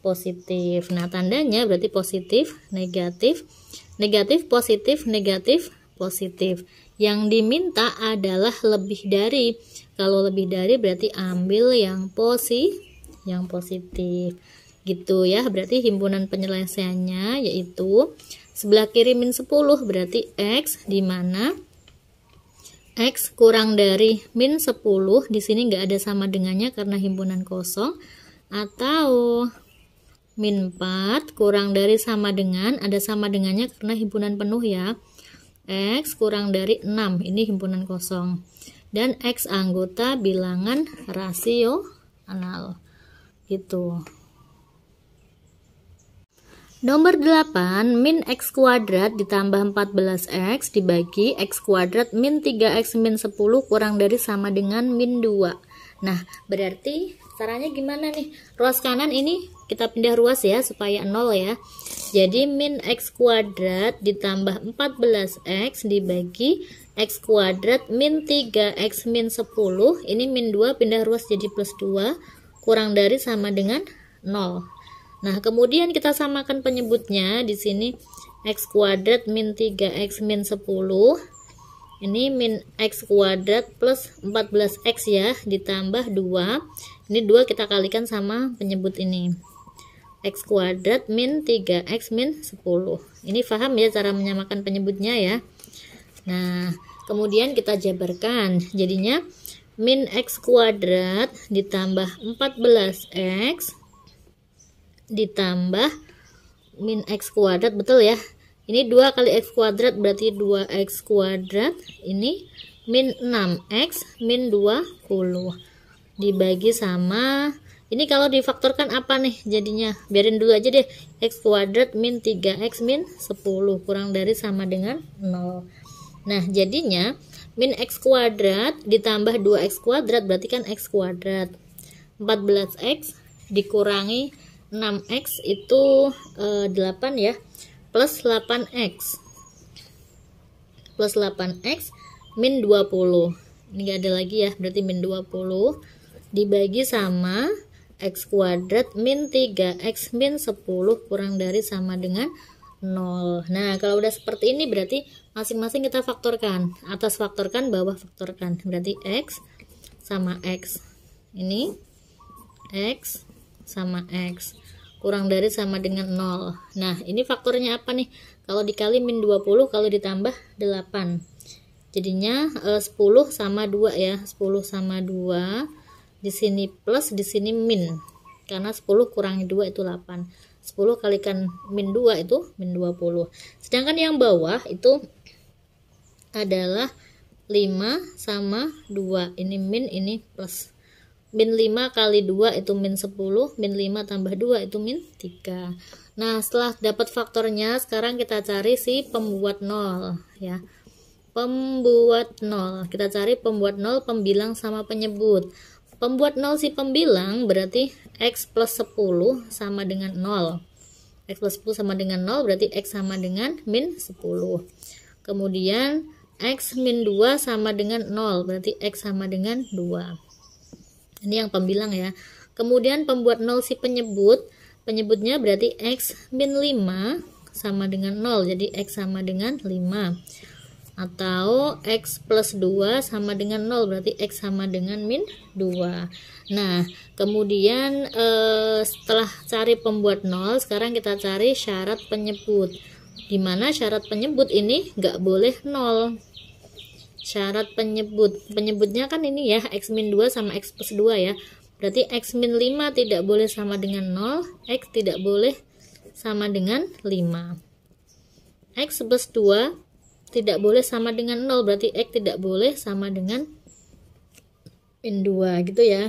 positif. Nah, tandanya berarti positif, negatif, negatif, positif, negatif, positif. Yang diminta adalah lebih dari. Kalau lebih dari berarti ambil yang positif. Gitu ya. Berarti himpunan penyelesaiannya yaitu sebelah kiri min 10 berarti X, di mana X kurang dari min 10. Di sini nggak ada sama dengannya karena himpunan kosong. Atau min 4 kurang dari sama dengan, ada sama dengannya karena himpunan penuh ya. X kurang dari 6, ini himpunan kosong. Dan X anggota bilangan rasional. Gitu. Nomor 8, min X kuadrat ditambah 14X dibagi X kuadrat min 3X min 10 kurang dari sama dengan min 2. Nah, berarti caranya gimana nih? Ruas kanan ini kita pindah ruas ya, supaya 0 ya. Jadi min X kuadrat ditambah 14X dibagi X kuadrat min 3X min 10. Ini min 2 pindah ruas jadi plus 2. Kurang dari sama dengan 0. Nah, kemudian kita samakan penyebutnya. Di sini X kuadrat min 3X min 10. Ini min X kuadrat plus 14X ya, ditambah 2. Ini 2 kita kalikan sama penyebut ini. X kuadrat min 3X min 10. Ini paham ya cara menyamakan penyebutnya ya. Nah, kemudian kita jabarkan. Jadinya min X kuadrat ditambah 14X ditambah min X kuadrat, betul ya. Ini 2 kali X kuadrat berarti 2X kuadrat. Ini min 6X min 20 dibagi sama, ini kalau difaktorkan apa nih jadinya, biarin dulu aja deh, X kuadrat min 3X min 10 kurang dari sama dengan 0. Nah, jadinya min X kuadrat ditambah 2X kuadrat berarti kan X kuadrat. 14X dikurangi 6X itu 8 ya, plus 8X min 20. Ini gak ada lagi ya, berarti min 20 dibagi sama X kuadrat min 3X min 10 kurang dari sama dengan 0. Nah, kalau udah seperti ini berarti masing-masing kita faktorkan. Atas faktorkan, bawah faktorkan. Berarti X sama X. Ini X sama X. Kurang dari sama dengan 0. Nah, ini faktornya apa nih? Kalau dikali min 20, kalau ditambah 8. Jadinya 10 sama 2 ya. 10 sama 2. Di sini plus, di sini min. Karena 10 kurangi 2 itu 8. 10 kalikan min 2 itu min 20. Sedangkan yang bawah itu adalah 5 sama 2. Ini min, ini plus. Min 5 kali 2 itu min 10. Min 5 tambah 2 itu min 3. Nah, setelah dapat faktornya, sekarang kita cari si pembuat 0 ya. Pembuat 0. Kita cari pembuat 0, pembilang sama penyebut. Pembuat 0 si pembilang berarti X plus 10 sama dengan 0. X plus 10 sama dengan 0 berarti X sama dengan min 10. Kemudian X min 2 sama dengan 0 berarti X sama dengan 2. Ini yang pembilang ya. Kemudian pembuat 0 si penyebut. Penyebutnya berarti X min 5 sama dengan 0. Jadi X sama dengan 5. Atau X plus 2 sama dengan 0 berarti X sama dengan min 2. Nah, kemudian setelah cari pembuat 0, sekarang kita cari syarat penyebut, dimana syarat penyebut ini nggak boleh 0. Syarat penyebutnya kan ini ya, X min 2 sama X plus 2 ya, berarti X min 5 tidak boleh sama dengan 0, X tidak boleh sama dengan 5. X plus 2 tidak boleh sama dengan 0, berarti X tidak boleh sama dengan min 2 gitu ya.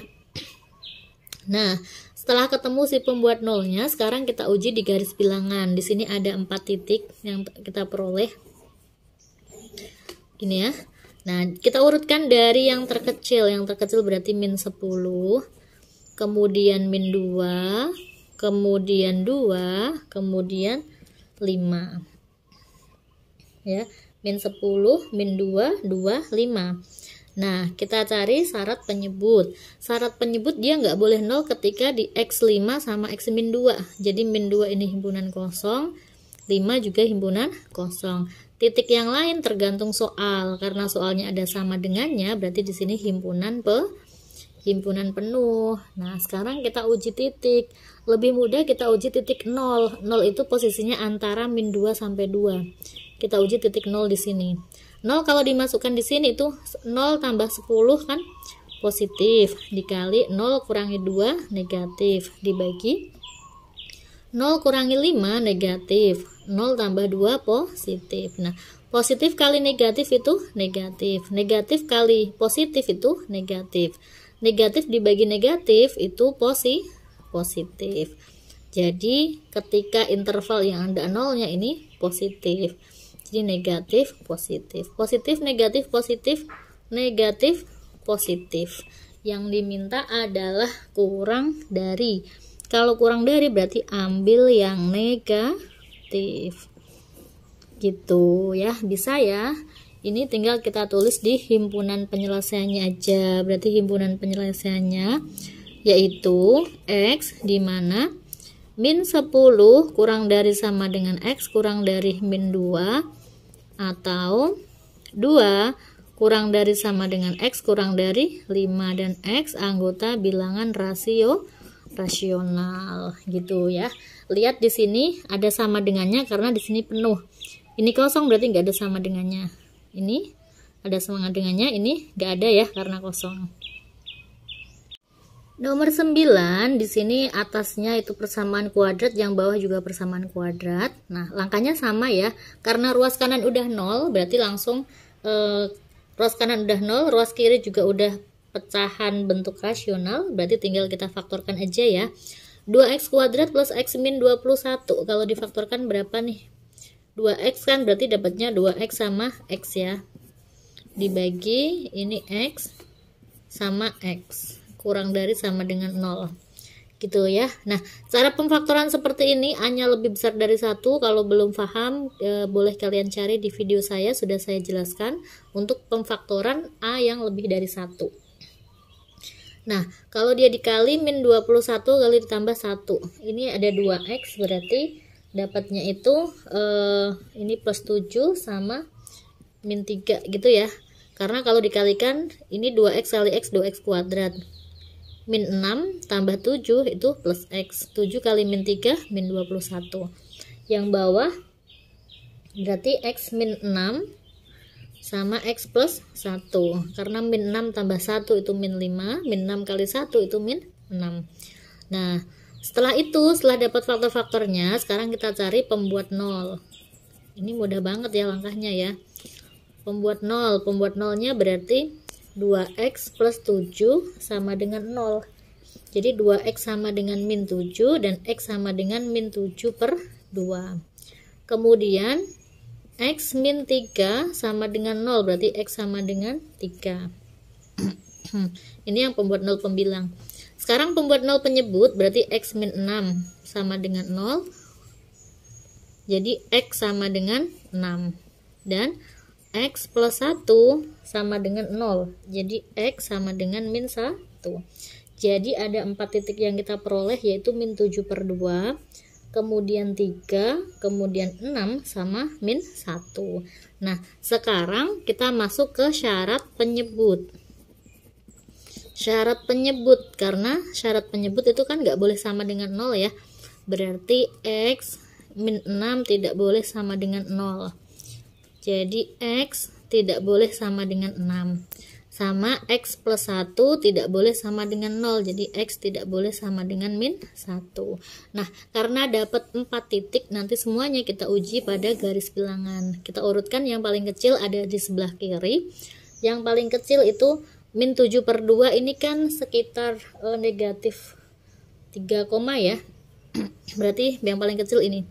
Nah, setelah ketemu si pembuat nolnya, sekarang kita uji di garis bilangan. Di sini ada 4 titik yang kita peroleh. Gini ya. Nah, kita urutkan dari yang terkecil. Yang terkecil berarti min 10, kemudian min 2, kemudian 2, kemudian 5. Ya, min 10, min 2, 2, 5. Nah, kita cari syarat penyebut. Syarat penyebut dia nggak boleh 0 ketika di X5 sama X min 2. Jadi min 2 ini himpunan kosong, 5 juga himpunan kosong. Titik yang lain tergantung soal. Karena soalnya ada sama dengannya, berarti di sini himpunan penuh. Nah, sekarang kita uji titik. Lebih mudah kita uji titik 0. 0 itu posisinya antara min 2 sampai 2. Kita uji titik 0 di sini. 0 kalau dimasukkan di sini itu 0 tambah 10 kan positif, dikali 0 kurangi 2 negatif, dibagi 0 kurangi 5 negatif, 0 tambah 2 positif. Nah, positif kali negatif itu negatif, negatif kali positif itu negatif, negatif dibagi negatif itu positif. Jadi ketika interval yang ada nolnya ini positif, jadi negatif positif, positif negatif positif, negatif positif. Yang diminta adalah kurang dari. Kalau kurang dari berarti ambil yang negatif gitu ya. Bisa ya. Ini tinggal kita tulis di himpunan penyelesaiannya aja. Berarti himpunan penyelesaiannya yaitu X di mana min 10 kurang dari sama dengan X kurang dari min 2, atau 2 kurang dari sama dengan X kurang dari 5, dan X anggota bilangan rasional gitu ya. Lihat di sini ada sama dengannya karena di sini penuh. Ini kosong berarti nggak ada sama dengannya. Ini ada sama dengannya, ini nggak ada ya karena kosong. Nomor 9 di sini atasnya itu persamaan kuadrat, yang bawah juga persamaan kuadrat. Nah, langkahnya sama ya. Karena ruas kanan udah 0, berarti langsung ruas kanan udah 0, ruas kiri juga udah pecahan bentuk rasional, berarti tinggal kita faktorkan aja ya. 2x kuadrat plus x min 21. Kalau difaktorkan berapa nih? 2x kan berarti dapatnya 2x sama x ya. Dibagi ini x sama x. Kurang dari sama dengan 0 gitu ya. Nah, cara pemfaktoran seperti ini hanya lebih besar dari 1. Kalau belum paham boleh kalian cari di video saya, sudah saya jelaskan untuk pemfaktoran A yang lebih dari 1. Nah, kalau dia dikali min 21 kali ditambah 1, ini ada 2x, berarti dapatnya itu ini plus 7 sama min 3 gitu ya. Karena kalau dikalikan ini 2x kali x 2x kuadrat, min 6 tambah 7 itu plus x, 7 kali min 3 min 21. Yang bawah berarti x min 6 sama x plus 1, karena min 6 tambah 1 itu min 5, min 6 kali 1 itu min 6. Nah, setelah itu, setelah dapat faktor-faktornya, sekarang kita cari pembuat 0. Ini mudah banget ya langkahnya ya. Pembuat 0, pembuat nolnya berarti 2x plus 7 sama dengan 0. Jadi 2x sama dengan min 7 dan x sama dengan min 7 per 2. Kemudian x min 3 sama dengan 0, berarti x sama dengan 3. Ini yang pembuat 0 pembilang. Sekarang pembuat 0 penyebut berarti x min 6 sama dengan 0. Jadi x sama dengan 6. Dan x plus 1 sama dengan 0. Jadi x sama dengan min 1. Jadi ada 4 titik yang kita peroleh, yaitu min 7 per 2, kemudian 3, kemudian 6 sama min 1. Nah, sekarang kita masuk ke syarat penyebut. Syarat penyebut, karena syarat penyebut itu kan nggak boleh sama dengan 0 ya. Berarti x min 6 tidak boleh sama dengan 0. Jadi x tidak boleh sama dengan 6. sama X plus 1 tidak boleh sama dengan 0, jadi X tidak boleh sama dengan min 1. Nah, karena dapat 4 titik, nanti semuanya kita uji pada garis bilangan. Kita urutkan, yang paling kecil ada di sebelah kiri. Yang paling kecil itu min 7/2, ini kan sekitar negatif 3, ya. Berarti yang paling kecil ini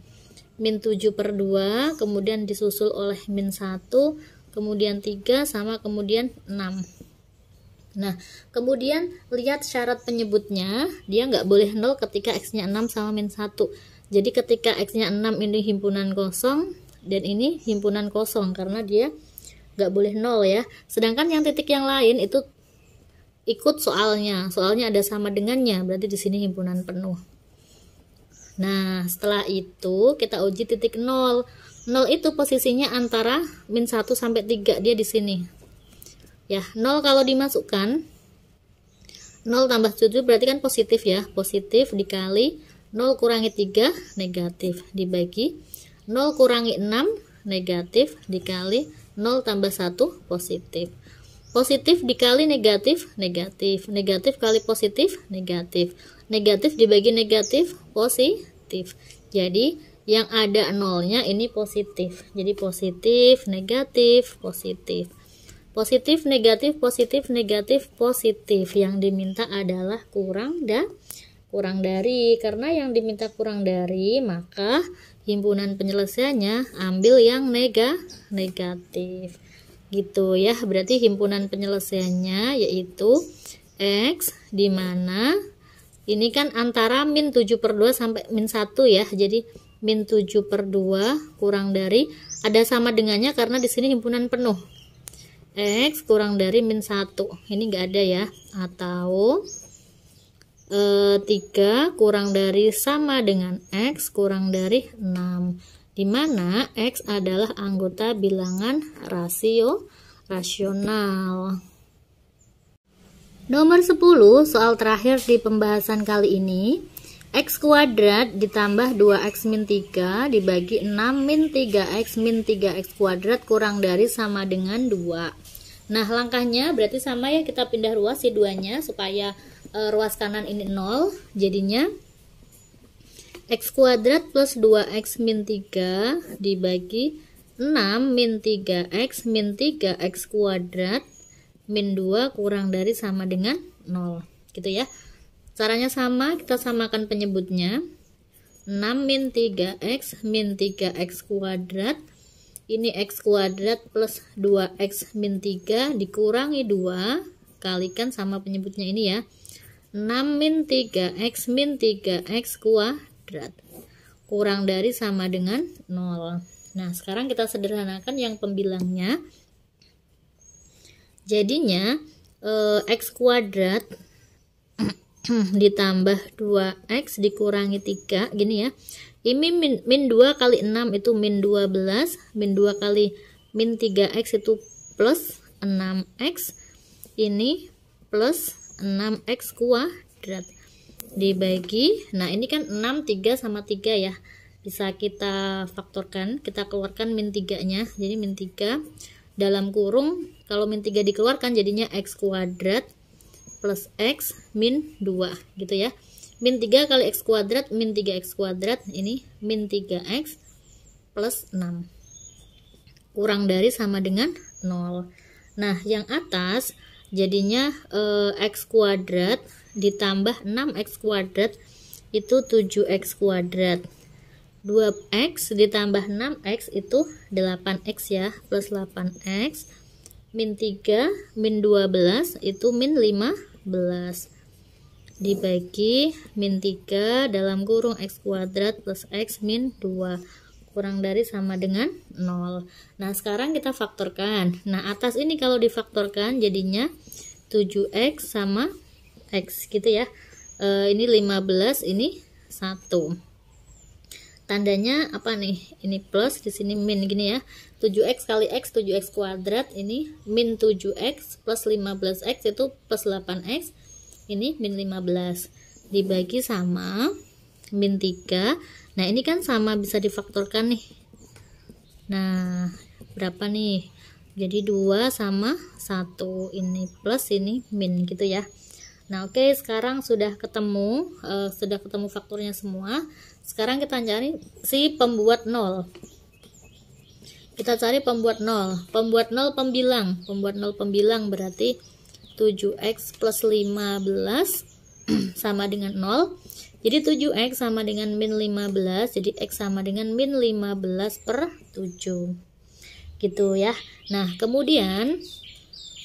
min 7/2, kemudian disusul oleh min 1, kemudian 3, sama kemudian 6. Nah, kemudian lihat syarat penyebutnya, dia nggak boleh 0 ketika X-nya 6 sama min 1. Jadi ketika X-nya 6 ini himpunan kosong, dan ini himpunan kosong, karena dia nggak boleh 0 ya. Sedangkan yang titik yang lain itu ikut soalnya ada sama dengannya, berarti di sini himpunan penuh. Nah, setelah itu kita uji titik 0. 0 itu posisinya antara min 1 sampai 3, dia di sini. Ya, 0 kalau dimasukkan 0 tambah 7 berarti kan positif ya. Positif dikali 0 kurangi 3 negatif, dibagi 0 kurangi 6 negatif, dikali 0 tambah 1 positif. Positif dikali negatif, negatif. Negatif kali positif, negatif. Negatif dibagi negatif, positif. Jadi yang ada nolnya ini positif. Jadi positif, negatif, positif. Positif, negatif, positif, negatif, positif. Yang diminta adalah kurang dari. Karena yang diminta kurang dari, maka himpunan penyelesaiannya ambil yang negatif. Gitu ya. Berarti himpunan penyelesaiannya yaitu X, di mana ini kan antara min 7/2 sampai min 1 ya. Jadi min 7/2 kurang dari, ada sama dengannya karena di sini himpunan penuh. X kurang dari min 1. Ini enggak ada ya. Atau 3 kurang dari sama dengan X kurang dari 6. Di mana X adalah anggota bilangan rasional. Nomor 10, soal terakhir di pembahasan kali ini. X kuadrat ditambah 2x min 3 dibagi 6 min 3x min 3x kuadrat kurang dari sama dengan 2. Nah, langkahnya berarti sama ya, kita pindah ruas si 2-nya supaya ruas kanan ini 0. Jadinya x kuadrat plus 2x min 3 dibagi 6 min 3x min 3x kuadrat min 2 kurang dari sama dengan 0. Gitu ya. Caranya sama, kita samakan penyebutnya. 6 min 3x min 3x kuadrat. Ini x kuadrat plus 2x min 3 dikurangi 2. Kalikan sama penyebutnya ini ya. 6 min 3x min 3x kuadrat. Kurang dari sama dengan 0. Nah, sekarang kita sederhanakan yang pembilangnya. Jadinya x kuadrat ditambah 2x dikurangi 3, gini ya. Ini min 2 kali 6 itu min 12, min 2 kali min 3x itu plus 6x, ini plus 6x kuadrat dibagi, nah ini kan 6, 3 sama 3 ya, bisa kita faktorkan, kita keluarkan min 3 nya, jadi min 3 dalam kurung, kalau min 3 dikeluarkan jadinya x kuadrat plus x min 2 gitu ya. Min 3 kali x kuadrat min 3x kuadrat, ini min 3x plus 6 kurang dari sama dengan 0. Nah, yang atas jadinya x kuadrat ditambah 6x kuadrat itu 7x kuadrat. 2x ditambah 6x itu 8x ya, plus 8x. Min 3 min 12 itu min 15 dibagi min 3 dalam kurung x kuadrat plus x min 2 kurang dari sama dengan 0. Nah, sekarang kita faktorkan. Nah, atas ini kalau difaktorkan jadinya 7x sama x gitu ya. Ini 15, ini 1. Tandanya apa nih? Ini plus, di sini min gini ya. 7x kali x 7x kuadrat, ini min 7x plus 15x itu plus 8x. Ini min 15 dibagi sama min 3. Nah, ini kan sama bisa difaktorkan nih. Nah, berapa nih? Jadi 2 sama 1, ini plus ini min gitu ya. Nah oke, sekarang sudah ketemu faktornya semua. Sekarang kita cari si pembuat 0. Kita cari pembuat 0. Pembuat 0 pembilang. Pembuat 0 pembilang berarti 7x plus 15 sama dengan 0. Jadi 7x sama dengan min 15. Jadi x sama dengan min 15 per 7. Gitu ya. Nah kemudian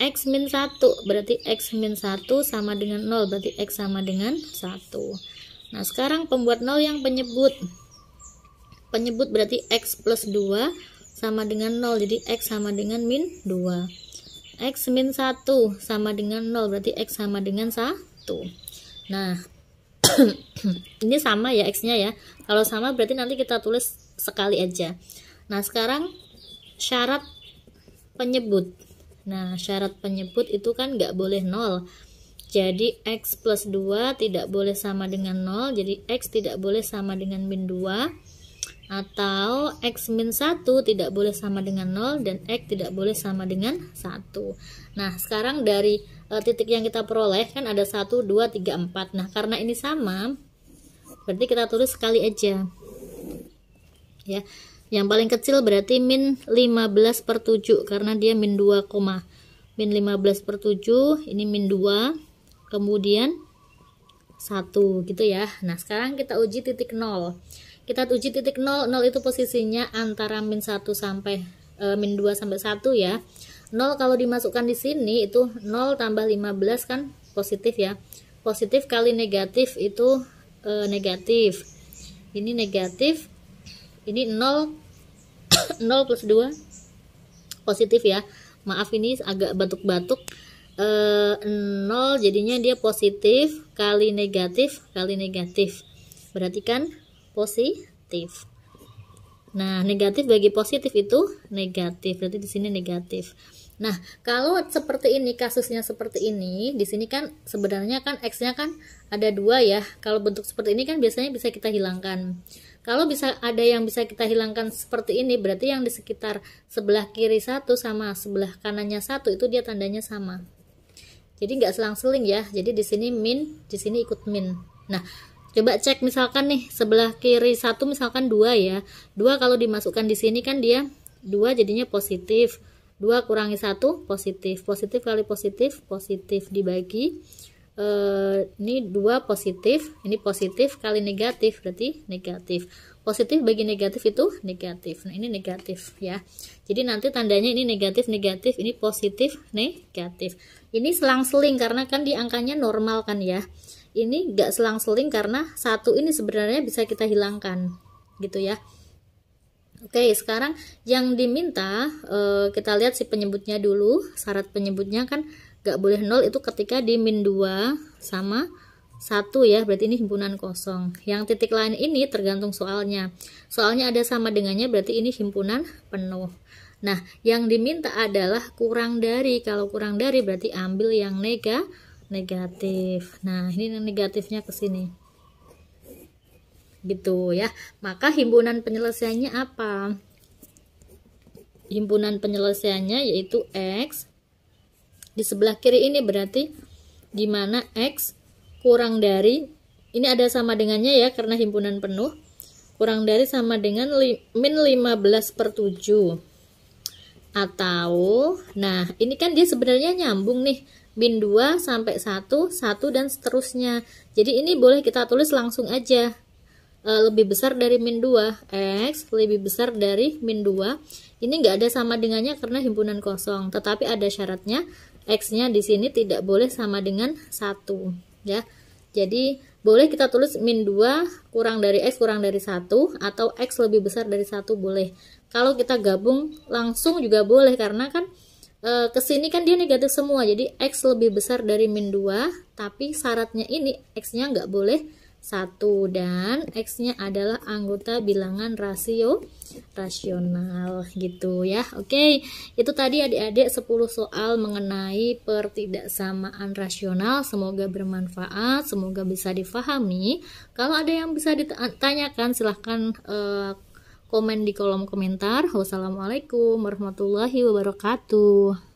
x min 1 berarti x min 1 sama dengan 0. Berarti x sama dengan 1. Nah sekarang pembuat 0 yang penyebut. Penyebut berarti x plus 2 sama dengan 0, jadi x sama dengan min 2. X min 1 sama dengan 0, berarti x sama dengan 1. Nah ini sama ya x-nya ya. Kalau sama berarti nanti kita tulis sekali aja. Nah sekarang syarat penyebut. Nah syarat penyebut itu kan nggak boleh 0. Jadi x plus 2 tidak boleh sama dengan 0, jadi x tidak boleh sama dengan min 2. Atau x min 1 tidak boleh sama dengan 0 dan x tidak boleh sama dengan 1. Nah sekarang dari titik yang kita peroleh kan ada 1, 2, 3, 4. Nah karena ini sama berarti kita tulis sekali aja ya. Yang paling kecil berarti min 15 per 7 karena dia min 2, min 15 per 7 ini min 2 kemudian 1 gitu ya. Nah sekarang kita uji titik 0. Kita uji titik 0, 0 itu posisinya antara min 1 sampai min 2 sampai 1 ya. 0 kalau dimasukkan di sini itu 0 tambah 15 kan positif ya. Positif kali negatif itu negatif. Ini negatif. Ini 0 0 plus 2 positif ya. Maaf ini agak batuk-batuk. 0 jadinya dia positif kali negatif. Berarti kan positif. Nah, negatif bagi positif itu negatif. Berarti di sini negatif. Nah, kalau seperti ini kasusnya seperti ini, di sini kan sebenarnya kan x-nya kan ada 2 ya. Kalau bentuk seperti ini kan biasanya bisa kita hilangkan. Kalau bisa ada yang bisa kita hilangkan seperti ini, berarti yang di sekitar sebelah kiri 1 sama sebelah kanannya 1 itu dia tandanya sama. Jadi nggak selang-seling ya. Jadi di sini min, di sini ikut min. Nah, coba cek misalkan nih sebelah kiri 1 misalkan 2 ya. 2 kalau dimasukkan di sini kan dia 2 jadinya positif. 2 kurangi 1 positif. Positif kali positif dibagi ini 2 positif, ini positif kali negatif berarti negatif. Positif bagi negatif itu negatif. Nah, ini negatif ya. Jadi nanti tandanya ini negatif, ini positif, negatif. Ini selang-seling karena kan di angkanya normal kan ya. Ini enggak selang-seling karena 1 ini sebenarnya bisa kita hilangkan gitu ya. Oke, sekarang yang diminta kita lihat si penyebutnya dulu. Syarat penyebutnya kan enggak boleh 0 itu ketika di min 2 sama 1 ya, berarti ini himpunan kosong. Yang titik lain ini tergantung soalnya. Soalnya ada sama dengannya berarti ini himpunan penuh. Nah, yang diminta adalah kurang dari. Kalau kurang dari berarti ambil yang negatif. Nah, ini yang negatifnya ke sini. Gitu ya. Maka himpunan penyelesaiannya apa? Himpunan penyelesaiannya yaitu x. Di sebelah kiri ini berarti di mana x kurang dari, ini ada sama dengannya ya karena himpunan penuh. Kurang dari sama dengan min 15 per 7. Atau, nah ini kan dia sebenarnya nyambung nih. Min 2 sampai 1, 1 dan seterusnya. Jadi ini boleh kita tulis langsung aja. Lebih besar dari min 2. X lebih besar dari min 2. Ini enggak ada sama dengannya karena himpunan kosong. Tetapi ada syaratnya. X-nya di sini tidak boleh sama dengan 1. Ya. Jadi boleh kita tulis min 2 kurang dari X kurang dari 1. Atau X lebih besar dari 1 boleh. Kalau kita gabung langsung juga boleh. Karena kan kesini kan dia negatif semua, jadi X lebih besar dari min 2, tapi syaratnya ini X-nya nggak boleh 1 dan X-nya adalah anggota bilangan rasional gitu ya. Oke, itu tadi adik-adik 10 soal mengenai pertidaksamaan rasional. Semoga bermanfaat, semoga bisa difahami. Kalau ada yang bisa ditanyakan silahkan komen di kolom komentar. Wassalamualaikum warahmatullahi wabarakatuh.